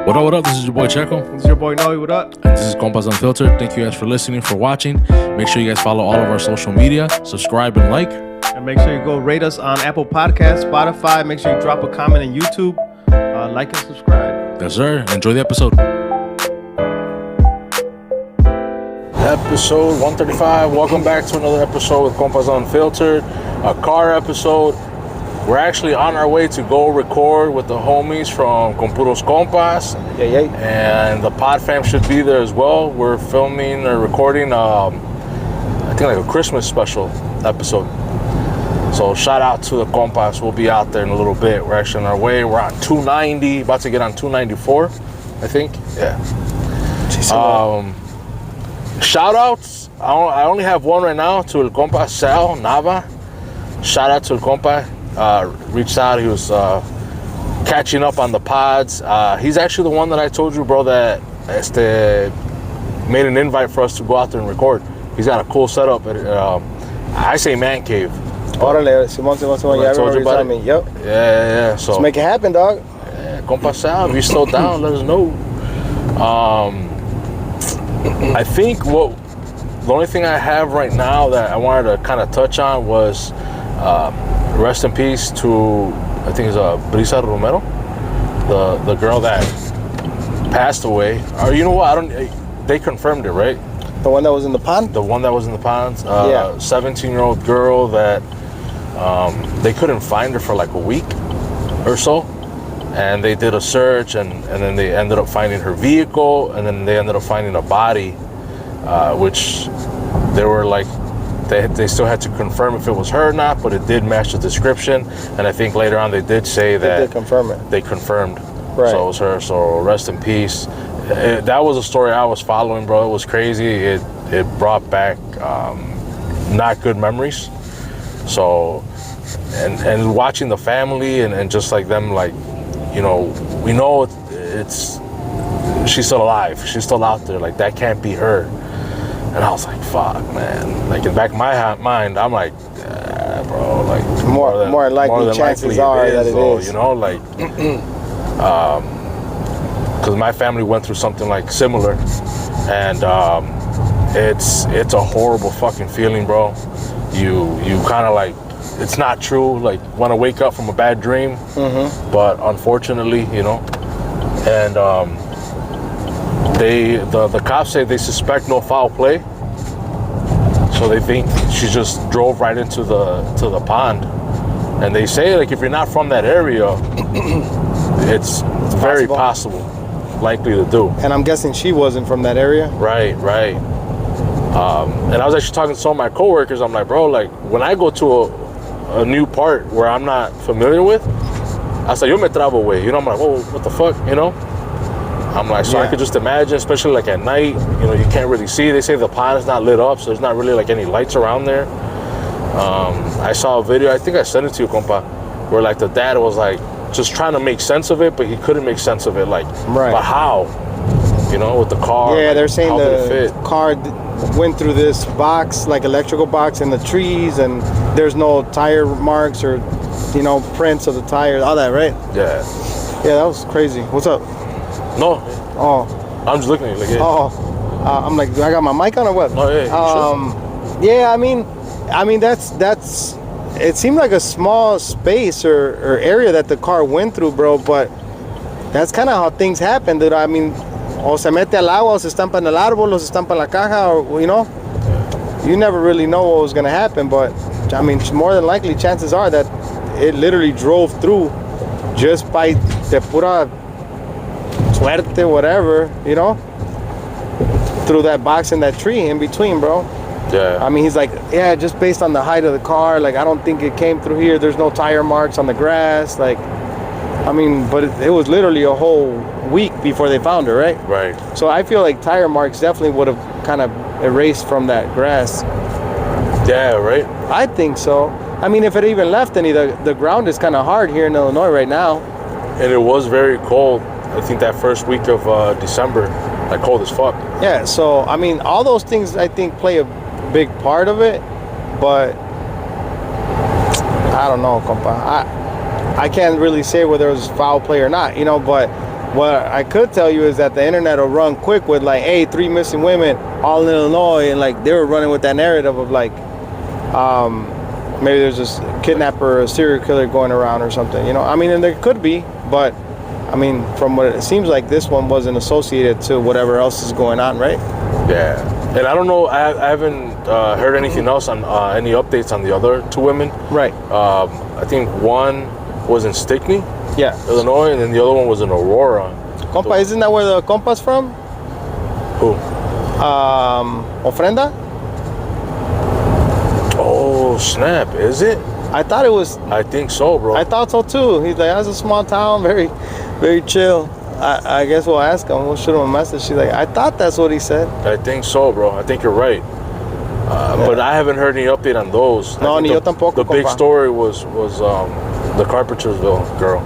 What up? This is your boy Checo. This is your boy Noe. What up? And this is Compas Unfiltered. Thank you guys for listening, for watching. Make sure you guys follow all of our social media, subscribe and like. And make sure you go rate us on Apple Podcasts, Spotify. Make sure you drop a comment on YouTube. Like and subscribe. Yes, sir. Enjoy the episode. Episode 135. Welcome back to another episode with Compas Unfiltered, a car episode. We're actually on our way to go record with the homies from Compuros Compas. Yeah. And the pod fam should be there as well. We're filming or recording, I think like a Christmas special episode. So shout out to the Compas. We'll be out there in a little bit. We're actually on our way. We're on 290, about to get on 294, I think. Yeah. Shout outs. I only have one right now to El Compa Sal Nava. Shout out to El Compa. Reached out. He was catching up on the pods. He's actually the one that I told you, bro, that made an invite for us to go out there and record. He's got a cool setup at I say man cave. Órale, Simon. Yeah, I remember you telling me. Yep. Yeah. So let's make it happen, dog. Yeah, Compa Sal, if you slow down, let us know. I think the only thing I have right now that I wanted to kind of touch on was rest in peace to, I think it's Brisa Romero, the girl that passed away. Or you know what? They confirmed it, right? The one that was in the pond? The one that was in the pond. Yeah. 17-year-old girl that they couldn't find her for like a week or so. And they did a search, and then they ended up finding her vehicle, and then they ended up finding a body, which they were like, they still had to confirm if it was her or not, but it did match the description. And I think later on they did say that they did confirm it. They confirmed, right. So it was her. So rest in peace. That was a story I was following, bro. It was crazy. It brought back not good memories. So and watching the family and just like them, like, you know, we know it's she's still alive. She's still out there. Like, that can't be her. And I was like, fuck, man. Like, in the back of my mind, I'm like, bro, like, more likely chances are that it is. You know, like, because my family went through something like similar, and it's a horrible fucking feeling, bro. You kind of like, it's not true, like, want to wake up from a bad dream, but unfortunately, you know, and the cops say they suspect no foul play, so they think she just drove right into the pond, and they say, like, if you're not from that area, it's very possible, likely to do. And I'm guessing she wasn't from that area. Right. And I was actually talking to some of my coworkers. I'm like, bro, like, when I go to a new part where I'm not familiar with, I said, yo me trabo, güey. You know, I'm like, oh, what the fuck, you know? I'm like, so I could just imagine, especially like at night, you know, you can't really see. They say the pond is not lit up, so there's not really like any lights around there. I saw a video, I think I sent it to you, compa, where like the dad was like just trying to make sense of it, but he couldn't make sense of it. Like, right. But how? You know, with the car. Yeah, like, they're saying the car went through this box, like electrical box in the trees, and there's no tire marks or, you know, prints of the tires, all that, right? Yeah. Yeah, that was crazy. What's up? No. Oh. I'm just looking at you like, yeah. Oh. I'm like, do I got my mic on or what? No, yeah. Yeah, I mean, that's. It seemed like a small space or area that the car went through, bro. But that's kind of how things happen, dude. I mean, o se mete al agua, o se estampa en el árbol, o se estampa en la caja, or, you know, you never really know what was gonna happen. But I mean, more than likely, chances are that it literally drove through just by de pura suerte, whatever, you know, through that box and that tree in between, bro. Yeah. I mean, he's like, yeah, just based on the height of the car, like, I don't think it came through here. There's no tire marks on the grass. Like, I mean, but it was literally a whole week before they found her, right? Right. So I feel like tire marks definitely would have kind of erased from that grass. Yeah, right? I think so. I mean, if it even left any, the ground is kind of hard here in Illinois right now. And it was very cold. I think that first week of December, like, cold as fuck. Yeah, so, I mean, all those things, I think, play a big part of it, but I don't know, compa. I can't really say whether it was foul play or not, you know, but what I could tell you is that the internet will run quick with like, hey, 3 missing women, all in Illinois, and like they were running with that narrative of like, maybe there's this kidnapper or a serial killer going around or something, you know. I mean, and there could be, but I mean, from what it seems like, this one wasn't associated to whatever else is going on, right? Yeah, and I don't know. I haven't heard anything else on any updates on the other 2 women. Right. I think one was in Stickney, Yeah. Illinois, and then the other one was in Aurora. Compa, isn't that where the Compas from? Who? Ofrenda? Oh snap! Is it? I thought it was. I think so, bro. I thought so too. He's like, that's a small town, very, very chill. I guess we'll ask him. We'll shoot him a message. She's like, I thought that's what he said. I think so, bro. I think you're right. But I haven't heard any update on those. No, ni yo tampoco, The big compa. story was the Carpentersville girl,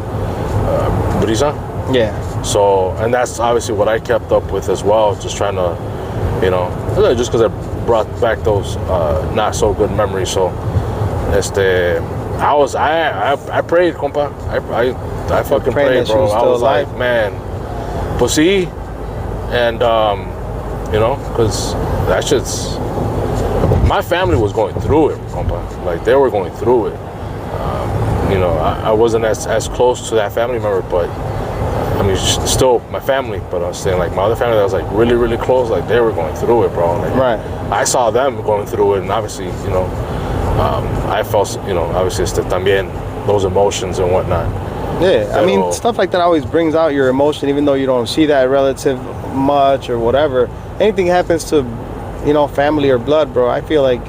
Blazin. Yeah. So, and that's obviously what I kept up with as well, just trying to, you know, just because I brought back those not so good memories. So, I prayed, compa. I fucking prayed, that she bro. was I still was alive. like, man, pues sí, and you know, because that shit's. My family was going through it, compa. Like they were going through it. You know, I wasn't as close to that family member, but I mean, still my family. But I was saying, like my other family that was like really, really close, like they were going through it, bro. Like, Right. I saw them going through it, and obviously, you know, I felt, you know, obviously, también those emotions and whatnot. Yeah. I mean, Pero- stuff like that always brings out your emotion, even though you don't see that relative much or whatever. Anything happens to, you know, family or blood, bro, I feel like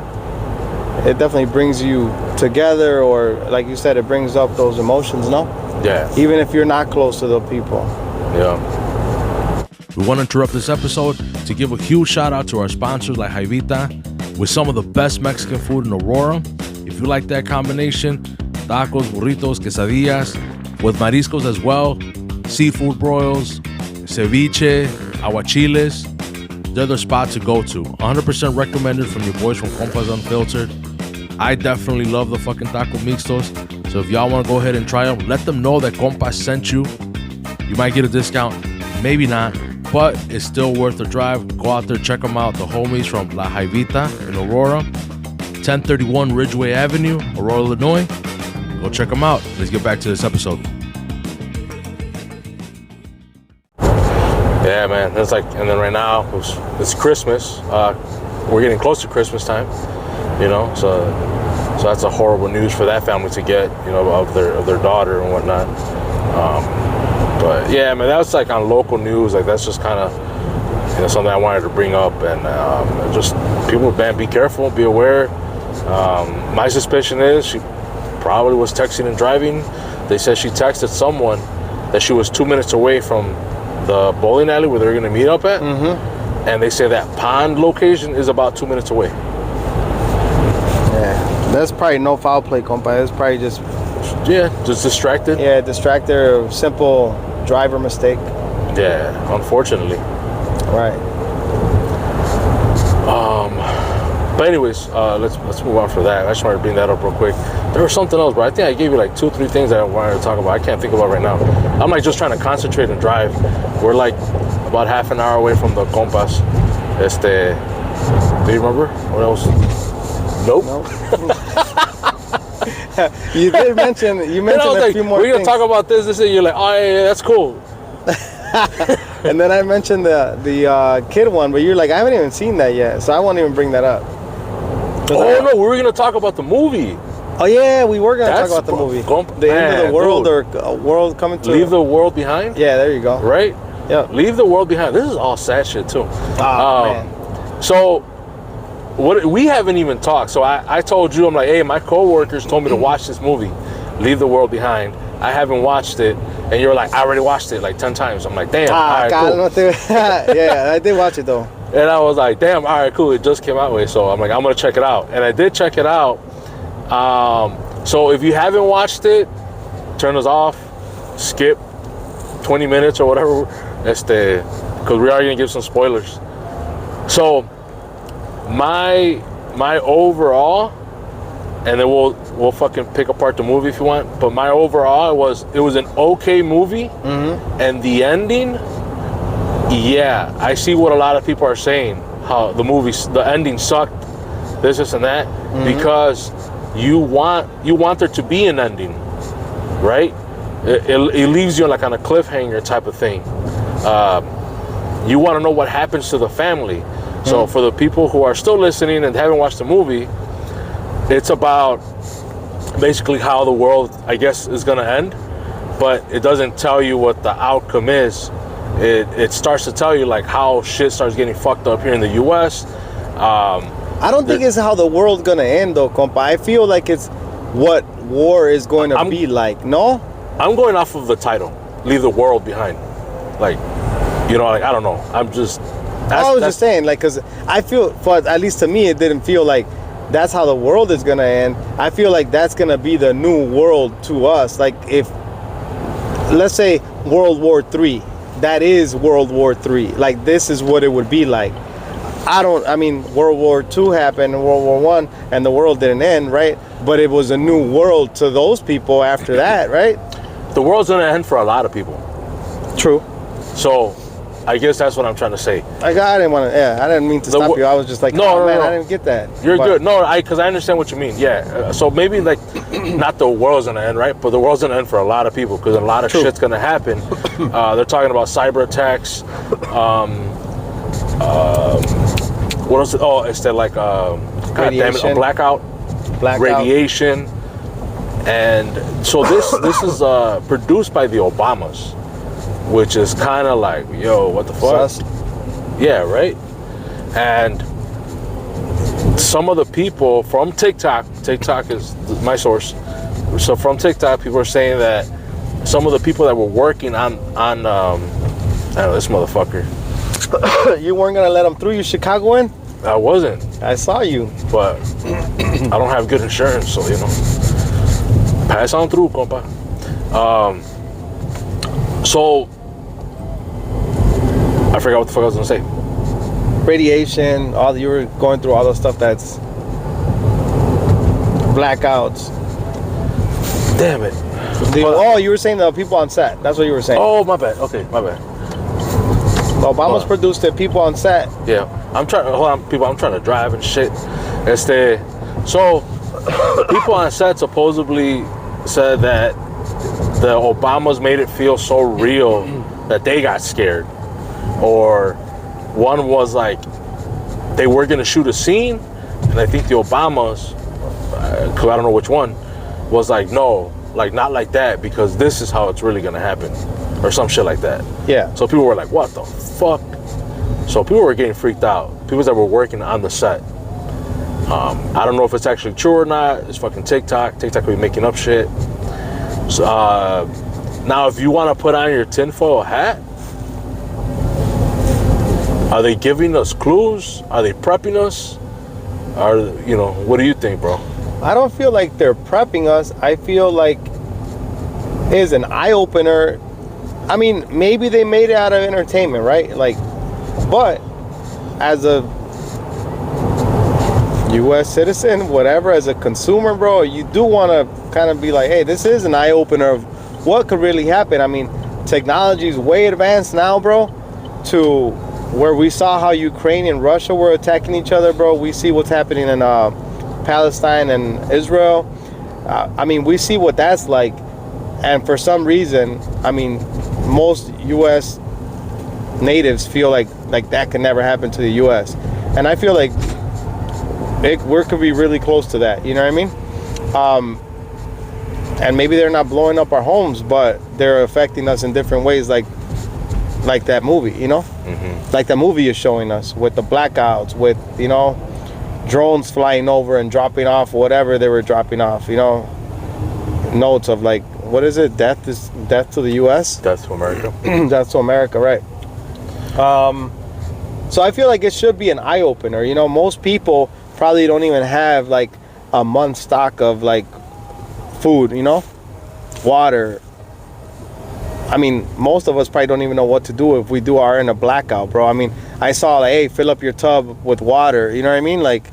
it definitely brings you together, or like you said, it brings up those emotions, no? Yeah. Even if you're not close to the people. Yeah. We want to interrupt this episode to give a huge shout out to our sponsors like Jaivita, with some of the best Mexican food in Aurora. If you like that combination, tacos, burritos, quesadillas, with mariscos as well, seafood broils, ceviche, aguachiles, they're the spot to go to. 100% recommended from your boys from Compas Unfiltered. I definitely love the fucking taco mixtos. So if y'all want to go ahead and try them, let them know that Compas sent you. You might get a discount, maybe not, but it's still worth the drive. Go out there, check them out. The homies from La Jaivita in Aurora, 1031 Ridgeway Avenue, Aurora, Illinois. Go check them out. Let's get back to this episode. Yeah, man. It's like, and then right now it's Christmas. We're getting close to Christmas time, you know. So that's a horrible news for that family to get, you know, of their daughter and whatnot. But yeah, man, that was like on local news. Like that's just kind of, you know, something I wanted to bring up, and just people, man, be careful, be aware. My suspicion is she probably was texting and driving. They said she texted someone that she was 2 minutes away from the bowling alley where they're gonna meet up at, and they say that pond location is about 2 minutes away. Yeah. That's probably no foul play, compa. It's probably just distracted. Yeah, distracted or simple driver mistake. Yeah, unfortunately. Right. But anyways, let's move on for that. I just wanted to bring that up real quick. There was something else, bro. I think I gave you like 2 or 3 things that I wanted to talk about. I can't think about right now. I'm like just trying to concentrate and drive. We're like about half an hour away from the Compas. Do you remember what else? Nope. You did mention. You mentioned I was a like, few more we're gonna things. talk about this. This, and you're like, oh yeah, that's cool. And then I mentioned the kid one, but you're like, I haven't even seen that yet, so I won't even bring that up. Oh no, we were gonna talk about the movie. Oh yeah, we were gonna That's talk about the movie, the man, end of the world, dude. or world coming to. Leave the world behind. Yeah, there you go. Right. Yeah. Leave the world behind. This is all sad shit too. Oh man. So, what we haven't even talked. So I told you, I'm like, hey, my coworkers told me to watch this movie, Leave the World Behind. I haven't watched it, and you're like, I already watched it like 10 times. I'm like, damn. All right, cool. Yeah, I did watch it though. And I was like, damn, all right, cool. It just came out with, so I'm like, I'm gonna check it out, and I did check it out. So if you haven't watched it, turn us off, skip 20 minutes or whatever, because we are gonna give some spoilers. So my overall and then we'll fucking pick apart the movie if you want. But my overall it was an okay movie, and the ending, yeah, I see what a lot of people are saying. How the ending sucked, this and that, because you want there to be an ending, right? It leaves you like on a cliffhanger type of thing. You want to know what happens to the family. So for the people who are still listening and haven't watched the movie, it's about basically how the world, I guess, is going to end, but it doesn't tell you what the outcome is. It starts to tell you like how shit starts getting fucked up here in the U.S. I don't think it's how the world's going to end, though, compa. I feel like it's what war is going to be like, no? I'm going off of the title, Leave the World Behind. Like, you know, like, I don't know. I was just saying, like, because I feel, but at least to me, it didn't feel like that's how the world is going to end. I feel like that's going to be the new world to us. Like, if, let's say, World War III, that is World War III. Like, this is what it would be like. I mean, World War II happened, and World War I, and the world didn't end, right? But it was a new world to those people after that, right? The world's going to end for a lot of people. True. So, I guess that's what I'm trying to say. I didn't want to, I didn't mean to stop you. I was just like, no, man, I didn't get that. You're good. No, because I understand what you mean. Yeah. So maybe like, not the world's going to end, right? But the world's going to end for a lot of people because a lot of shit's going to happen. They're talking about cyber attacks. What else? Oh, it's that like, God damn it, a blackout. Radiation. And so this is produced by the Obamas, which is kind of like, yo, what the fuck? Sus. Yeah, right? And some of the people from TikTok is my source. So from TikTok, people are saying that some of the people that were working on I don't know, this motherfucker. You weren't going to let them through, you Chicagoan? I wasn't. I saw you. But I don't have good insurance, so, you know. Pass on through, compa. So, I forgot what the fuck I was gonna say. Radiation, you were going through all the stuff that's blackouts. Damn it. You were saying the people on set. That's what you were saying. Oh, my bad. Okay, my bad. Obama's produced the people on set. Yeah, I'm trying to drive and shit. So, people on set supposedly said that the Obamas made it feel so real that they got scared. Or one was like, they were gonna shoot a scene, and I think the Obamas, I don't know which one, was like, no, like not like that, because this is how it's really gonna happen, or some shit like that. Yeah. So people were like, what the fuck? So people were getting freaked out. People that were working on the set. I don't know if it's actually true or not. It's fucking TikTok. TikTok will be making up shit. So, now, if you want to put on your tinfoil hat, are they giving us clues? Are they prepping us? What do you think, bro? I don't feel like they're prepping us. I feel like it's an eye-opener. I mean, maybe they made it out of entertainment, right? Like, but as a U.S. citizen, whatever, as a consumer, bro, you do want to kind of be like, hey, this is an eye-opener of what could really happen. I mean, technology is way advanced now, bro, to where we saw how Ukraine and Russia were attacking each other, bro. We see what's happening in Palestine and Israel. I mean, we see what that's like. And for some reason, I mean, most U.S. natives feel like that can never happen to the U.S. And I feel like we could be really close to that. You know what I mean? And maybe they're not blowing up our homes, but they're affecting us in different ways, like that movie, you know? Mm-hmm. Like the movie is showing us with the blackouts, with, you know, drones flying over and dropping off whatever they were dropping off, you know? Notes of like, what is it? Death to the U.S.? Death to America. Death to America, right. So I feel like it should be an eye-opener. You know, most people probably don't even have like a month's stock of like food, you know, water. I mean, most of us probably don't even know what to do if we are in a blackout, bro. I mean, I saw like, hey, fill up your tub with water. You know what I mean? Like,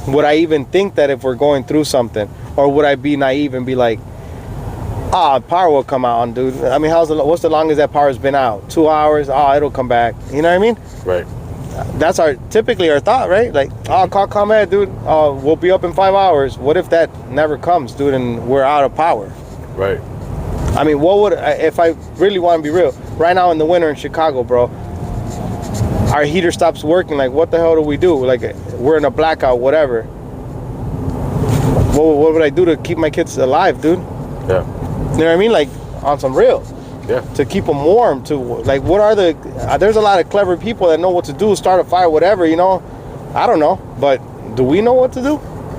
would I even think that if we're going through something, or would I be naive and be like, power will come out, dude. I mean, what's the longest that power's been out? 2 hours? It'll come back. You know what I mean? Right. That's typically our thought, right? Like, call ComEd, dude. We'll be up in 5 hours. What if that never comes, dude, and we're out of power? Right. I mean, if I really want to be real, right now in the winter in Chicago, bro, our heater stops working. Like, what the hell do we do? Like, we're in a blackout, whatever. What would I do to keep my kids alive, dude? Yeah. You know what I mean? Like, on some real. Yeah. To keep them warm. Like, what are there's a lot of clever people that know what to do, start a fire, whatever, you know? I don't know. But do we know what to do?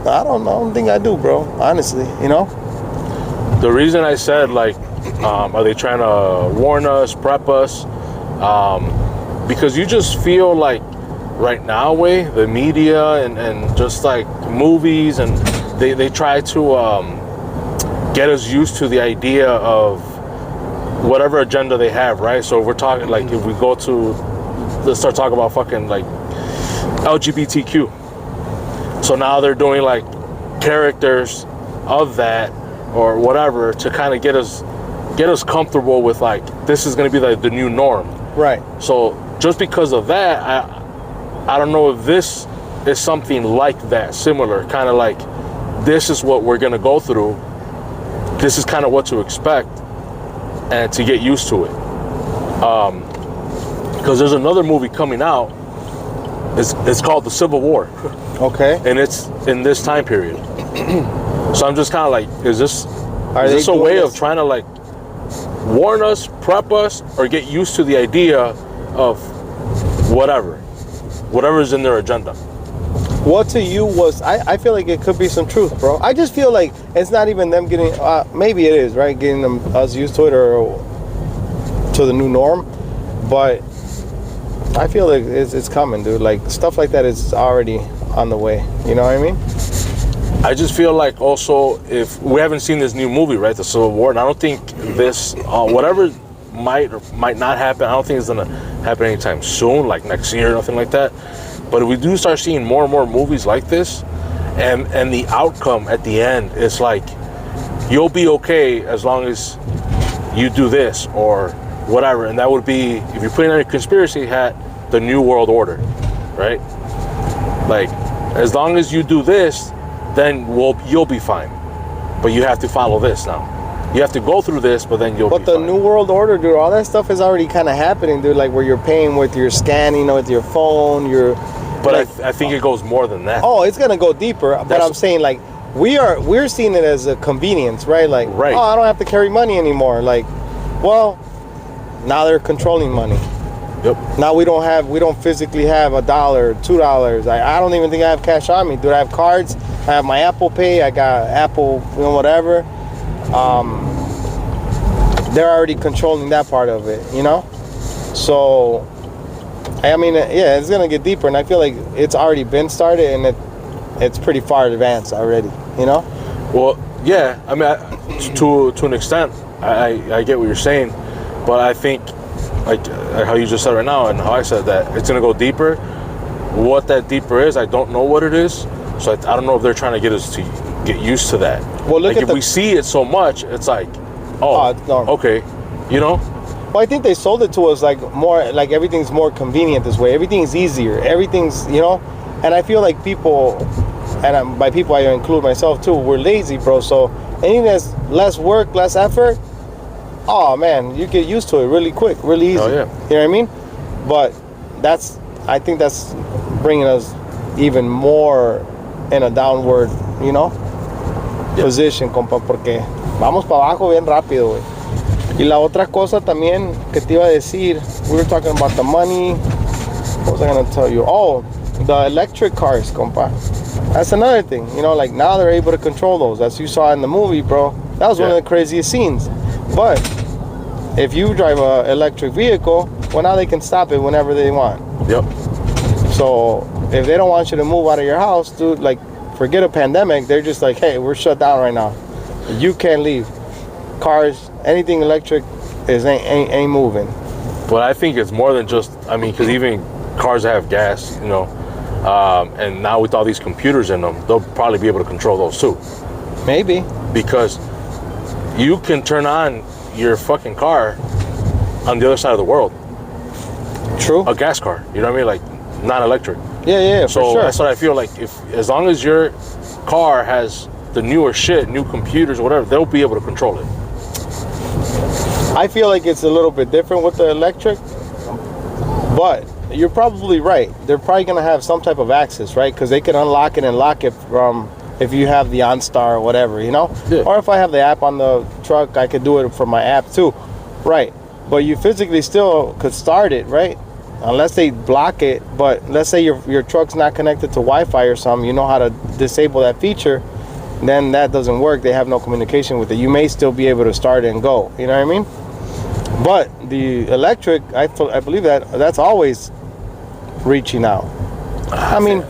I don't know. I don't think I do, bro. Honestly, you know? The reason I said, like, are they trying to warn us, prep us? Because you just feel like right now, the media and just like movies, and they try to get us used to the idea of whatever agenda they have, right? So if we're talking, like, if we go to, let's start talking about fucking like LGBTQ. So now they're doing like characters of that or whatever to kind of get us comfortable with, like, this is going to be like the new norm. Right. So just because of that, I don't know if this is something like that, similar, kind of like, this is what we're going to go through. This is kind of what to expect and to get used to it. Because there's another movie coming out. It's called The Civil War. Okay. And it's in this time period. So I'm just kind of like, is this a way of trying to like warn us, prep us, or get used to the idea of whatever's in their agenda? What to you was, I feel like it could be some truth, bro. I just feel like it's not even them getting, maybe it is, right? Getting us used to it or to the new norm. But I feel like it's coming, dude. Like, stuff like that is already on the way. You know what I mean? I just feel like also, if we haven't seen this new movie, right, The Civil War, and I don't think this, whatever might or might not happen, I don't think it's gonna happen anytime soon, like next year or nothing like that. But if we do start seeing more and more movies like this, and the outcome at the end is like, you'll be okay as long as you do this or whatever, and that would be, if you're putting on your conspiracy hat, the New World Order, right? Like, as long as you do this, then you'll be fine. But you have to follow this now. You have to go through this, but then you'll be fine. But the New World Order, dude, all that stuff is already kind of happening, dude. Like, where you're paying with your scanning, with your phone, But like, I think it goes more than that. Oh, it's gonna go deeper. But I'm saying, like, we're seeing it as a convenience, right? Like, right. I don't have to carry money anymore. Like, well, now they're controlling money. Yep. Now we don't physically have $1, $2. I don't even think I have cash on me, dude. I have cards. I have my Apple Pay. I got Apple, whatever. They're already controlling that part of it, you know? So, I mean, yeah, it's gonna get deeper, and I feel like it's already been started, and it's pretty far advanced already, you know? Well, yeah, I mean, to an extent, I get what you're saying, but I think, like how you just said right now, and how I said that, it's gonna go deeper. What that deeper is, I don't know what it is, so I don't know if they're trying to get us to get used to that. Well, look, like, if we see it so much, it's like, it's normal. Okay, you know? Well, I think they sold it to us like more, like everything's more convenient this way. Everything's easier. Everything's, you know? And I feel like people, and by people I include myself too, we're lazy, bro. So anything that's less work, less effort, oh man, you get used to it really quick, really easy. Oh, yeah. You know what I mean? But I think that's bringing us even more in a downward, position, compa, porque vamos para abajo bien rápido, güey. Y la otra cosa también que te iba a decir, we were talking about the money. What was I going to tell you? Oh, the electric cars, compa. That's another thing. Like now they're able to control those. As you saw in the movie, bro. That was one of the craziest scenes. But if you drive an electric vehicle, well, now they can stop it whenever they want. Yep. So if they don't want you to move out of your house, dude, like, forget a pandemic. They're just like, hey, we're shut down right now. You can't leave. Cars, anything electric ain't moving. But I think it's more than just, because even cars that have gas, And now with all these computers in them, they'll probably be able to control those too. Maybe. Because you can turn on your fucking car on the other side of the world. True. A gas car, you know what I mean? Like non-electric. Yeah, So for sure. that's what I feel like. As long as your car has the newer shit, new computers or whatever, they'll be able to control it. I feel like it's a little bit different with the electric, but you're probably right. They're probably gonna have some type of access, right? Because they can unlock it and lock it from if you have the OnStar or whatever, you know? Yeah. Or if I have the app on the truck, I could do it from my app too. Right. But you physically still could start it, right? Unless they block it. But let's say your truck's not connected to Wi-Fi or something, you know how to disable that feature, then that doesn't work. They have no communication with it. You may still be able to start it and go, you know what I mean? But the electric, I believe that's always reaching out. I mean,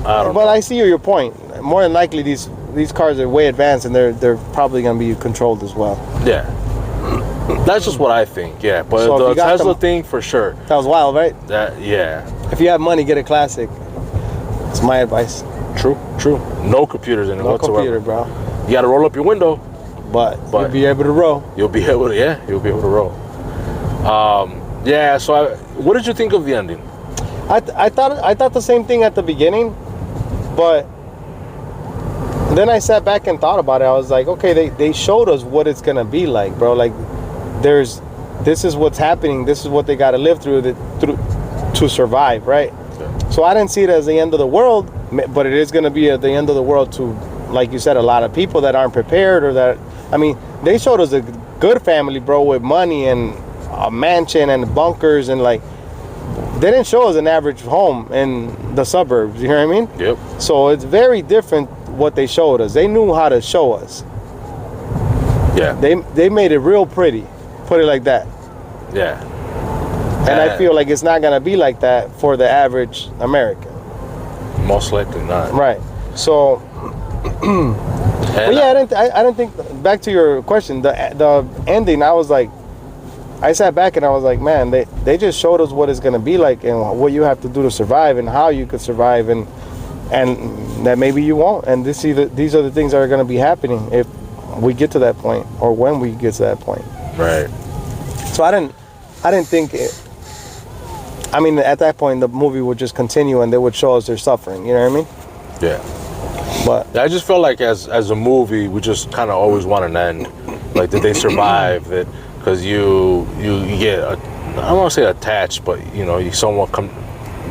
I don't but know. I see your point. More than likely, these cars are way advanced, and they're probably going to be controlled as well. Yeah. That's just what I think, yeah. But So if the you got Tesla them- thing, for sure. That was wild, right? That, yeah. If you have money, get a classic. It's my advice. True. No computers in it No whatsoever. computer, bro. You got to roll up your window. But But- you'll be able to roll. You'll be able to roll. Yeah. So, what did you think of the ending? I thought the same thing at the beginning, but then I sat back and thought about it. I was like, okay, they showed us what it's gonna be like, bro. Like, this is what's happening. This is what they got to live through to survive, right? Yeah. So I didn't see it as the end of the world, but it is gonna be at the end of the world to, like you said, a lot of people that aren't prepared or that. I mean, they showed us a good family, bro, with money and a mansion and bunkers and like. They didn't show us an average home in the suburbs, you know what I mean? Yep. So it's very different what they showed us. They knew how to show us. Yeah. They made it real pretty, put it like that. Yeah. And I feel like it's not gonna be like that for the average American. Most likely not. Right. So, And but yeah, I didn't think. Back to your question, the ending. I was like, I sat back and I was like, man, they just showed us what it's gonna be like and what you have to do to survive and how you could survive and that maybe you won't. And these are the things that are gonna be happening if we get to that point or when we get to that point. Right. So I didn't think it. I mean, at that point, the movie would just continue and they would show us their suffering. You know what I mean? Yeah. But I just felt like as a movie, we just kind of always want an end. Like, did they survive? That because you get I don't want to say attached, but you know, you somewhat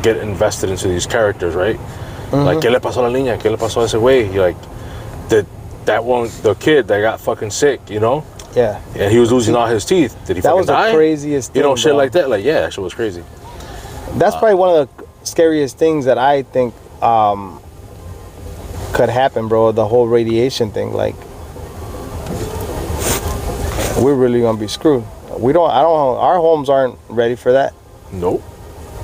get invested into these characters, right? Mm-hmm. Like, ¿qué le pasó a la niña? ¿Qué le pasó a ese güey? You're like, the kid that got fucking sick, you know? yeah, And he was losing all his teeth. Did he that fucking was the die? craziest thing. You know, shit bro. like that. Like, yeah, that shit was crazy. That's probably one of the scariest things that I think could happen, bro. The whole radiation thing. Like, we're really gonna be screwed. Our homes aren't ready for that Nope.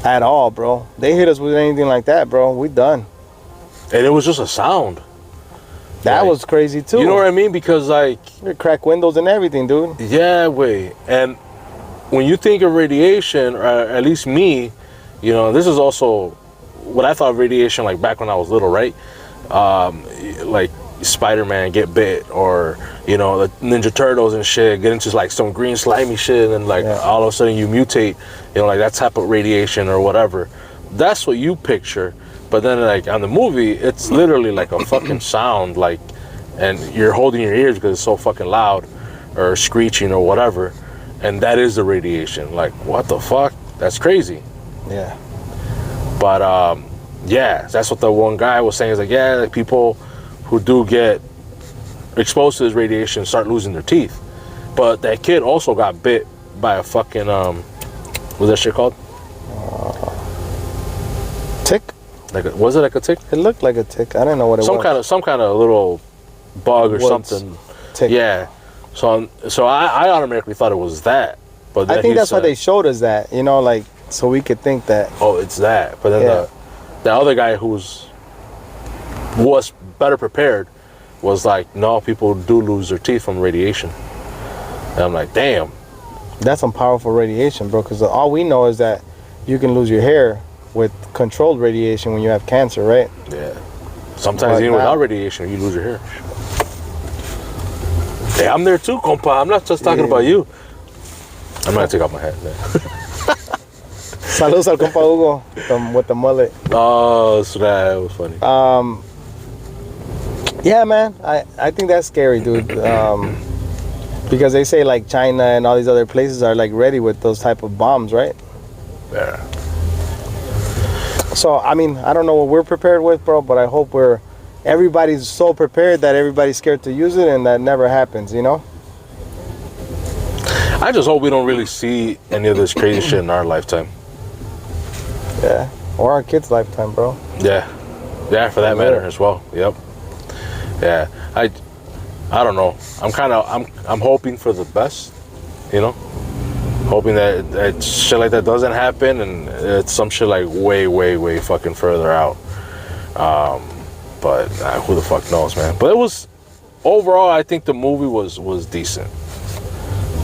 at all, bro. They hit us with anything like that, bro, we done. And it was just a sound. That Like, was crazy too. You know what I mean? Because, like, They crack windows and everything, dude. yeah, wait. And when you think of radiation, or at least me, you know, this is also what I thought of radiation, like, back when I was little, right? Like, Spider-Man get bit, or, you know, the Ninja Turtles and shit, get into, like, some green slimy shit, and, like, Yeah. all of a sudden you mutate, you know, like, that type of radiation or whatever. That's what you picture. But then, like, on the movie, it's literally like a fucking sound, like, and you're holding your ears because it's so fucking loud, or screeching or whatever, and that is the radiation. Like, what the fuck? That's crazy. Yeah. But yeah, that's what the one guy was saying. Is like, yeah, like, people who do get exposed to this radiation start losing their teeth. But that kid also got bit by a fucking what's that shit called? Tick. Like, was it like a tick? It looked like a tick. I don't know what it was. Some kind of little bug or Woods something. Tick. Yeah. So I automatically thought it was that. But then I think he that's why said, they showed us that, you know, like, so we could think that. oh, it's that. But then Yeah. the other guy who was better prepared was like, no, people do lose their teeth from radiation. And I'm like, damn. That's some powerful radiation, bro, because all we know is that you can lose your hair with controlled radiation when you have cancer, right? Yeah. Sometimes even without radiation, you lose your hair. Hey, I'm there too, compa. I'm not just talking about you. I'm gonna take off my hat, man. Saludos al compa Hugo with the mullet. Oh, that was funny. Yeah, man. I think that's scary, dude. Because they say like China and all these other places are like ready with those type of bombs, right? Yeah. So I mean, I don't know what we're prepared with, bro, but I hope everybody's so prepared that everybody's scared to use it, and that never happens, you know? I just hope we don't really see any of this crazy shit in our lifetime. Yeah, or our kids' lifetime, bro. Yeah, for that matter as well. Yep. Yeah, I don't know. I'm hoping for the best, you know. Hoping that shit like that doesn't happen, and it's some shit like way fucking further out. But who the fuck knows, man. But it was overall, I think the movie was decent.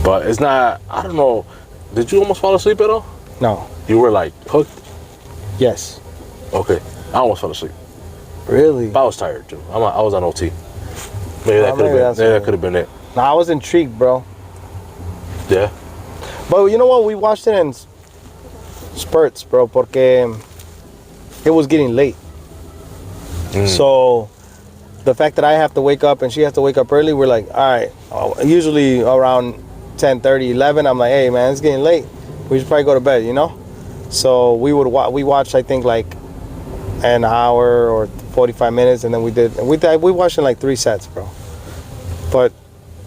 But it's not. I don't know. Did you almost fall asleep at all? No. You were like hooked. Yes. Okay. I almost fell asleep. Really? But I was tired too. I was on OT. Maybe that could have been it. Nah, I was intrigued, bro. Yeah. But you know what? We watched it in spurts, bro, porque it was getting late. So the fact that I have to wake up and she has to wake up early, we're like, all right. Usually around 10:30, 11, I'm like, hey, man, it's getting late. We should probably go to bed, you know? So we watched, I think, like an hour or 45 minutes, and then we watched in like 3 sets, bro. But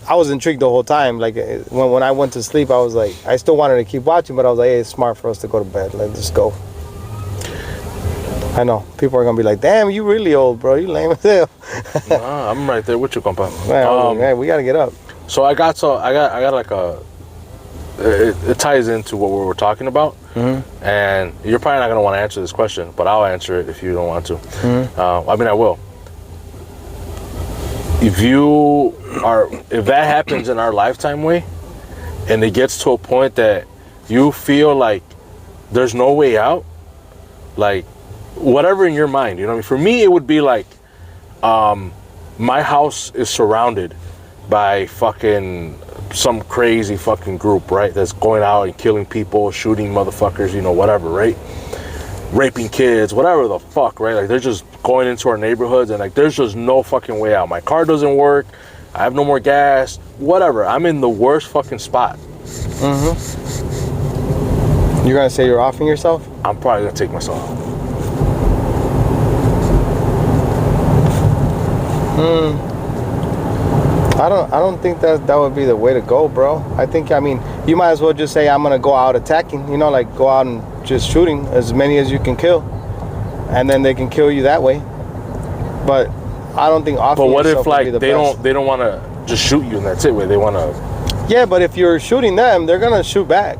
I was intrigued the whole time. Like when I went to sleep, I was like, I still wanted to keep watching, but I was like, hey, it's smart for us to go to bed. Let's just go. I know people are gonna be like, damn, you really old, bro. You lame as hell. Nah, I'm right there with you, compa. Man, we gotta get up. So I got like it ties into what we were talking about, and you're probably not gonna want to answer this question, but I'll answer it if you don't want to. I mean, I will. If that happens in our lifetime way, and it gets to a point that you feel like there's no way out, like whatever in your mind, you know what I mean? For me, it would be like, my house is surrounded by fucking some crazy fucking group, right? That's going out and killing people, shooting motherfuckers, you know, whatever, right? Raping kids, whatever the fuck, right? Like they're just going into our neighborhoods, and like there's just no fucking way out. My car doesn't work. I have no more gas. Whatever. I'm in the worst fucking spot. You're gonna say you're offing yourself? I'm probably gonna take myself out. I don't think that would be the way to go, bro. I mean, you might as well just say I'm gonna go out attacking, you know, like go out and just shooting as many as you can kill, and then they can kill you that way. But I don't think offing. But what yourself if like would be the best. they don't want to just shoot you and that's it? Where they want to? Yeah, but if you're shooting them, they're gonna shoot back.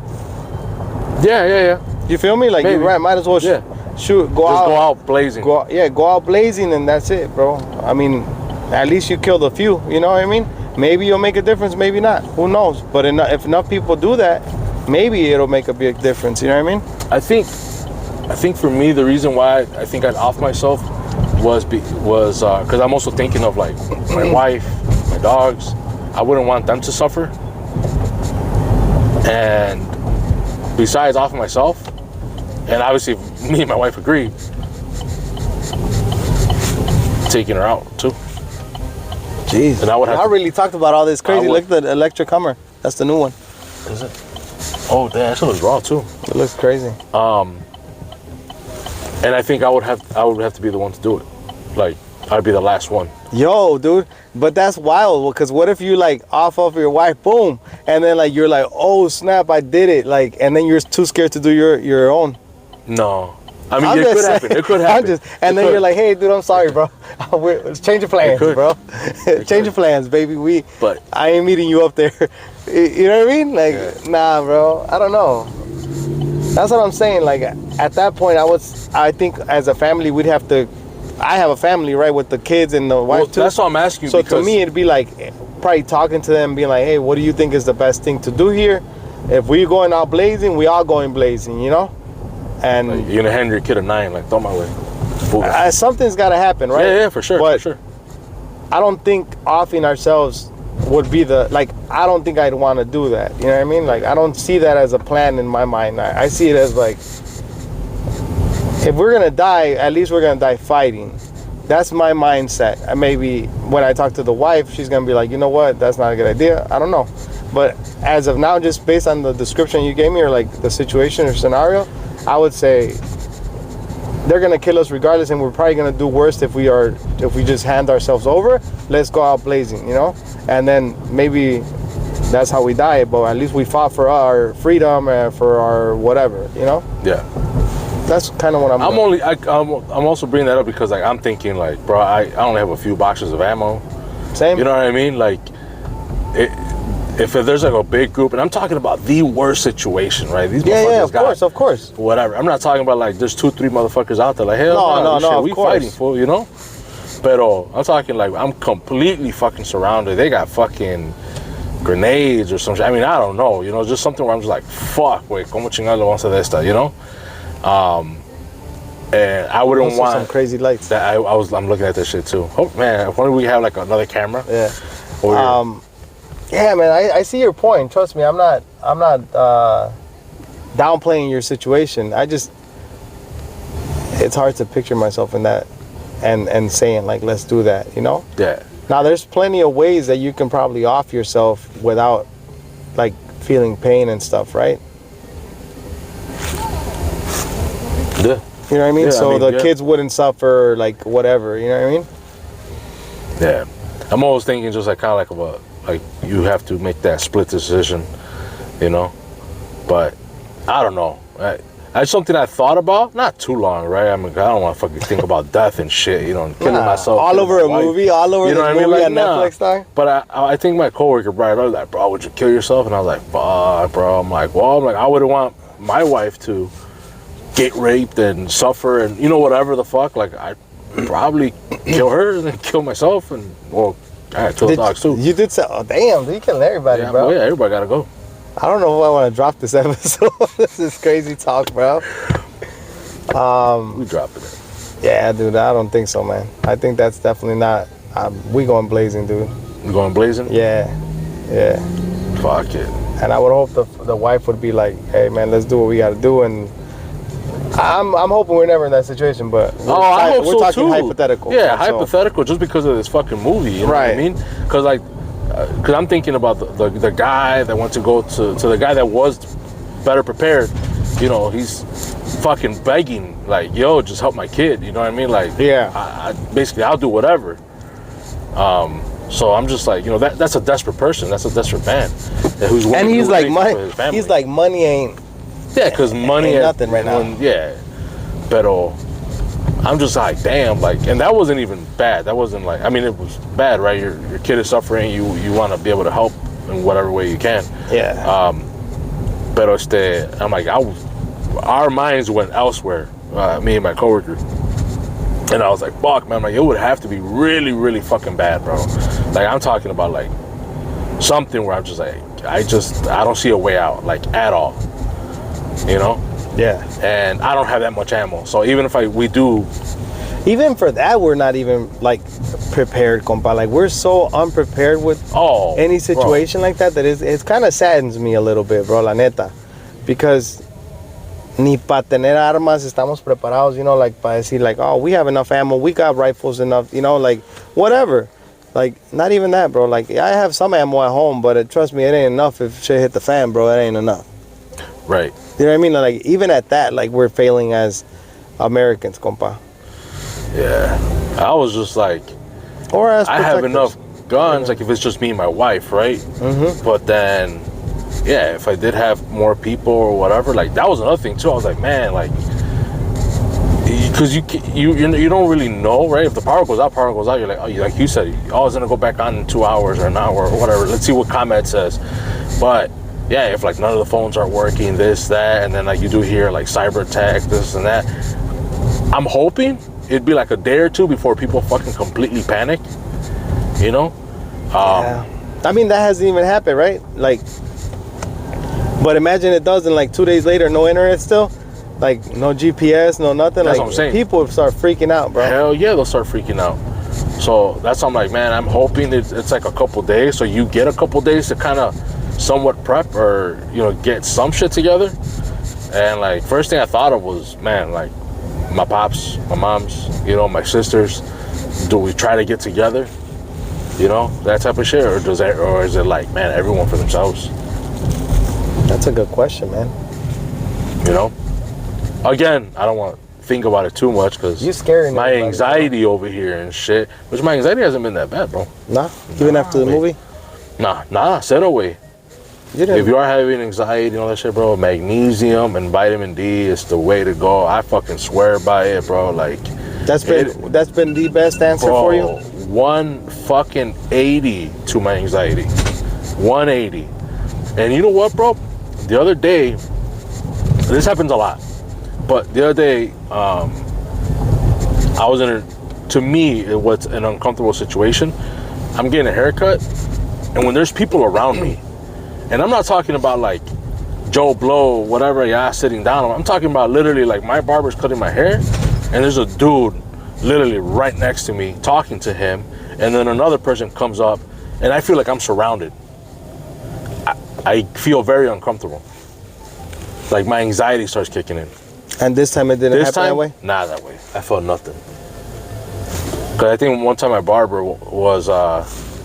Yeah. You feel me? Like Maybe. you might as well shoot. Go out blazing. Go out blazing, and that's it, bro. I mean, at least you killed a few. You know what I mean? Maybe you'll make a difference, maybe not. Who knows? But if enough people do that, maybe it'll make a big difference. You know what I mean? I think for me, the reason why I think I'd off myself was because I'm also thinking of like my wife, my dogs. I wouldn't want them to suffer. And besides offing myself, and obviously me and my wife agree, taking her out too. Jeez. And I really talked about all this crazy. Look at the electric Hummer. That's the new one. Is it? Oh, damn, that shit looks raw too. It looks crazy. And I think I would have to be the one to do it. Like, I'd be the last one. Yo, dude, but that's wild. Because what if you like off of your wife, boom, and then like you're like, oh snap, I did it, like, and then you're too scared to do your own. No. I mean, it could happen. It could happen. Then you're like, hey, dude, I'm sorry, bro. Change your plans, bro. Change your plans, baby. I ain't meeting you up there. You know what I mean? Like, nah, bro. I don't know. That's what I'm saying. Like, at that point, I think as a family, we'd have to. I have a family, right, with the kids and the wife too. That's what I'm asking you. So to me, it'd be like probably talking to them, being like, hey, what do you think is the best thing to do here? If we're going out blazing, we all going blazing, you know? And Like, you're gonna hand your kid a 9, like, throw my way. something's got to happen, right? Yeah, for sure. But for sure. I don't think offing ourselves would be I don't think I'd want to do that. You know what I mean? Like, I don't see that as a plan in my mind. I see it as like, if we're gonna die, at least we're gonna die fighting. That's my mindset. And maybe when I talk to the wife, she's gonna be like, you know what, that's not a good idea. I don't know. But as of now, just based on the description you gave me, or like the situation or scenario, I would say they're gonna kill us regardless, and we're probably gonna do worse if we just hand ourselves over. Let's go out blazing, you know? And then maybe that's how we die, but at least we fought for our freedom and for our whatever, you know? Yeah. That's kind of what I'm also bringing that up because, like, I'm thinking, like, bro, I only have a few boxes of ammo. Same. You know what I mean? Like, if there's like a big group, and I'm talking about the worst situation, right? These motherfuckers of course. Whatever. I'm not talking about like there's 2-3 motherfuckers out there like, hell no, we fighting for, you know? Pero I'm talking like I'm completely fucking surrounded. They got fucking grenades or something. I mean, I don't know, you know, just something where I'm just like, fuck, wait, como chingado vamos a hacer esta, you know? And I wouldn't want some crazy lights. That I'm looking at this shit too. Oh man, if only we have like another camera. Yeah. Yeah, man, I see your point. Trust me, I'm not downplaying your situation. It's hard to picture myself in that and saying like, let's do that, you know? Yeah. Now there's plenty of ways that you can probably off yourself without like feeling pain and stuff, right? Yeah. You know what I mean? Yeah, So the kids wouldn't suffer, like whatever, you know what I mean? Yeah. I'm always thinking just like kind of like about like you have to make that split decision, you know? But I don't know. That's something I thought about, not too long, right? I mean, I don't want to fucking think about death and shit, you know, and killing myself. All over a movie, all over you know the what I mean? movie Like, on Netflix time. But I think my coworker brought it up, like, bro, would you kill yourself? And I was like, fuck, bro. I'm like, I wouldn't want my wife to get raped and suffer and, you know, whatever the fuck. Like, I'd probably kill her and then kill myself and, well, I kill the dogs too. You did say, oh, damn, you killing everybody, Yeah, bro. well, yeah, everybody gotta go. I don't know if I want to drop this episode. This is crazy talk, bro. We dropping it. Yeah, dude, I don't think so, man. I think that's definitely not. We going blazing, dude. You going blazing? Yeah. Fuck it. And I would hope the wife would be like, hey, man, let's do what we got to do. And I'm hoping we're never in that situation, but I hope we're so talking too. hypothetical. Yeah, so. hypothetical, just because of this fucking movie. You know what I mean? Because I'm thinking about the guy that went to go to the guy that was better prepared. You know, he's fucking begging, like, yo, just help my kid. You know what I mean? Like, yeah. Basically, I'll do whatever. So I'm just like, you know, that's a desperate person. That's a desperate man who's willing to do anything for his family. He's like, money ain't. Yeah, because money ain't nothing right now. Yeah, but I'm just like, damn, like, and that wasn't even bad. That wasn't like, I mean, it was bad, right? Your kid is suffering. You want to be able to help in whatever way you can. Yeah. But I'm like, our minds went elsewhere. Me and my coworker, and I was like, fuck, man, like, it would have to be really, really fucking bad, bro. Like, I'm talking about like something where I'm just like, I don't see a way out, like, at all. You know? Yeah. And I don't have that much ammo. So even if we do, even for that, we're not even like prepared, compa. Like, we're so unprepared with any situation like that it's kind of saddens me a little bit, bro, la neta. Because ni pa tener armas estamos preparados, you know, like para decir like, oh, we have enough ammo, we got rifles enough, you know, like whatever. Like, not even that, bro. Like, I have some ammo at home, but trust me, it ain't enough. If shit hit the fan, bro, it ain't enough. Right. You know what I mean? Like, even at that, like, we're failing as Americans, compa. Yeah. I was just like, or as I have enough guns, like if it's just me and my wife, right? Mm-hmm. But then, yeah, if I did have more people or whatever, like, that was another thing too. I was like, man, like, because you don't really know, right? If the power goes out, you're like, oh, like you said, it's gonna go back on in 2 hours or an hour or whatever. Let's see what ComEd says. But yeah, if like none of the phones aren't working, this, that, and then like you do hear like cyber attack, this and that, I'm hoping it'd be like a day or two before people fucking completely panic, you know? Yeah. I mean, that hasn't even happened, right? Like, but imagine it does, and like 2 days later, no internet still. Like no GPS, no nothing. That's like what I'm saying. People start freaking out, bro. Hell yeah, they'll start freaking out. So that's why I'm like, man, I'm hoping it's like a couple days, so you get a couple days to kind of somewhat prep or get some shit together. And like first thing I thought of was, man, like my pops, my moms, my sisters. Do we try to get together? That type of shit, or is it like, man, everyone for themselves? That's a good question, man. Again, I don't want to think about it too much because you scaring my everybody, anxiety bro. over here and shit. Which my anxiety hasn't been that bad, bro. Nah, even after the movie. Nah, said away. If you are having anxiety and all that shit, bro, magnesium and vitamin D is the way to go. I fucking swear by it, bro. Like that's been the best answer for you. 180 to my anxiety. 180. And you know what, bro? The other day, this happens a lot, but the other day, I was to me, it was an uncomfortable situation. I'm getting a haircut, and when there's people around me, and I'm not talking about like Joe Blow, whatever, sitting down. I'm talking about literally like my barber's cutting my hair, and there's a dude literally right next to me talking to him, and then another person comes up, and I feel like I'm surrounded. I feel very uncomfortable. Like my anxiety starts kicking in. And this time it didn't happen that way? Nah, that way. I felt nothing. Because I think one time my barber was,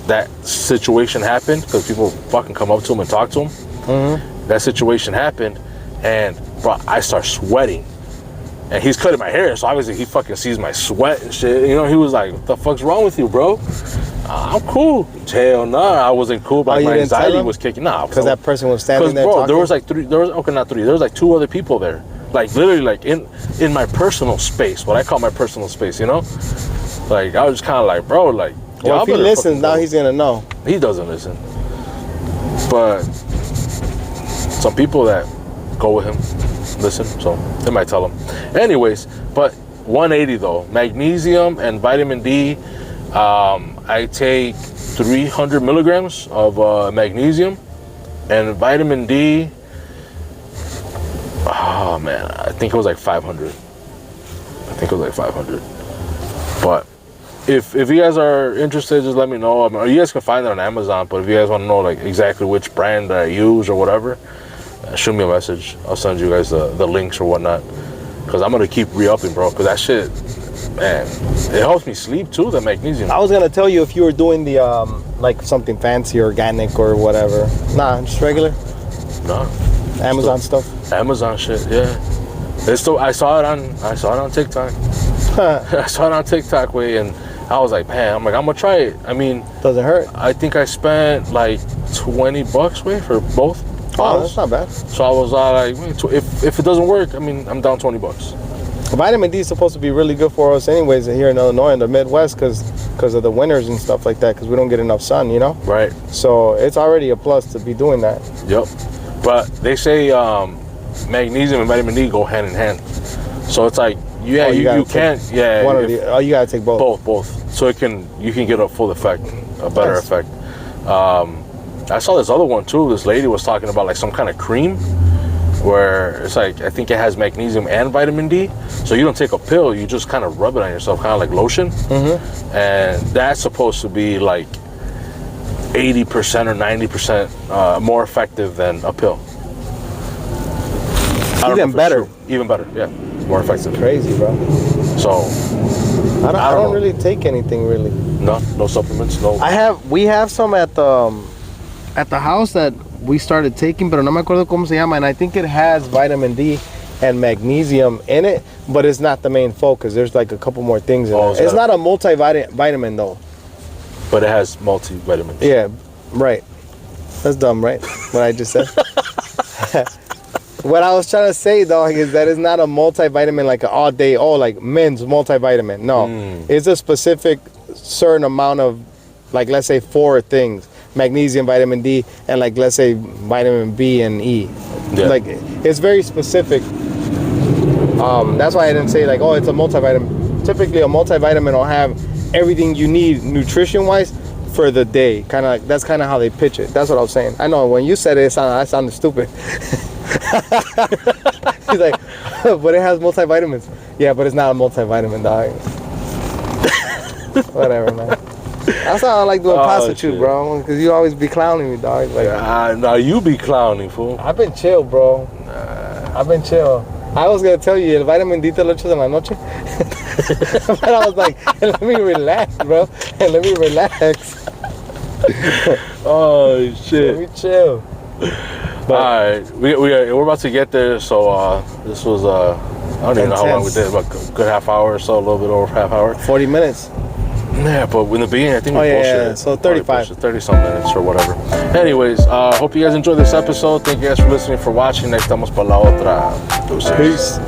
that situation happened because people fucking come up to him and talk to him. Mm-hmm. That situation happened, and bro, I start sweating. And he's cutting my hair, so obviously he fucking sees my sweat and shit. He was like, what the fuck's wrong with you, bro? I'm cool. Hell nah, I wasn't cool, but my anxiety was kicking. Nah, because that person was standing there bro, talking? There was like not three. There was like two other people there. Like literally like in my personal space, what I call my personal space, Like I was just kind of like, bro, like. Well, if he listens, now he's gonna know. He doesn't listen. But some people that go with him listen, so they might tell him. Anyways, but 180 though, magnesium and vitamin D. I take 300 milligrams of magnesium, and vitamin D. Oh man, I think it was like 500. But if you guys are interested, just let me know. Or you guys can find it on Amazon. But if you guys want to know like exactly which brand I use or whatever, shoot me a message. I'll send you guys the links or whatnot. Because I'm gonna keep re-upping, bro. Because that shit, man, it helps me sleep too. The magnesium. I was gonna tell you if you were doing the like something fancy, organic or whatever. Nah, just regular. No. Amazon stuff. Amazon shit, yeah. It's still. I saw it on TikTok. I saw it on TikTok and I was like, man, I'm gonna try it. I mean, doesn't hurt. I think I spent like $20 for both. Oh, that's not bad. So I was like, if it doesn't work, I mean, I'm down $20. Vitamin D is supposed to be really good for us anyways here in Illinois in the Midwest because of the winters and stuff like that, because we don't get enough sun, Right. So it's already a plus to be doing that. Yep. But they say magnesium and vitamin D go hand in hand. So it's like, you can't, one or the, you gotta take both. Both. So you can get a full effect, a better effect. I saw this other one too. This lady was talking about like some kind of cream where it's like, I think it has magnesium and vitamin D. So you don't take a pill, you just kind of rub it on yourself, kind of like lotion. Mm-hmm. And that's supposed to be like 80% or 90% more effective than a pill. Even better. Even better, yeah. More effective. Crazy, bro. So I don't really take anything really. No supplements, no. We have some at the house that we started taking, pero no me acuerdo cómo se llama, and I think it has vitamin D and magnesium in it, but it's not the main focus. There's like a couple more things in it. It's not a multivitamin though. But it has multivitamins. Yeah, right. That's dumb, right? What I just said. What I was trying to say, dog, is that it's not a multivitamin like an all day, like men's multivitamin. No, it's a specific certain amount of, like, let's say 4 things: magnesium, vitamin D, and like, let's say vitamin B and E. Yeah. Like, it's very specific. That's why I didn't say like, oh, it's a multivitamin. Typically, a multivitamin will have everything you need nutrition-wise for the day. Kind of like, that's kind of how they pitch it. That's what I was saying. I know when you said it, I sounded stupid. He's like, but it has multivitamins. Yeah, but it's not a multivitamin, dog. Whatever, man. That's how I like doing pasta with you, bro. Because you always be clowning me, dog. Like, now you be clowning, fool. I've been chill, bro. I've been chill. I was gonna tell you, el vitamin D te lo echas en la noche. But I was like, hey, let me relax, bro. Hey, let me relax. Oh shit. Let me chill. But, all right, we're about to get there. So this was I don't even know how long we did, about a good half hour or so, a little bit over half hour. 40 minutes. Yeah, but in the beginning, I think we posted yeah. So 35. 30-some minutes or whatever. Anyways, hope you guys enjoyed this episode. Thank you guys for listening, for watching. Next, estamos para la otra. Deuces. Peace.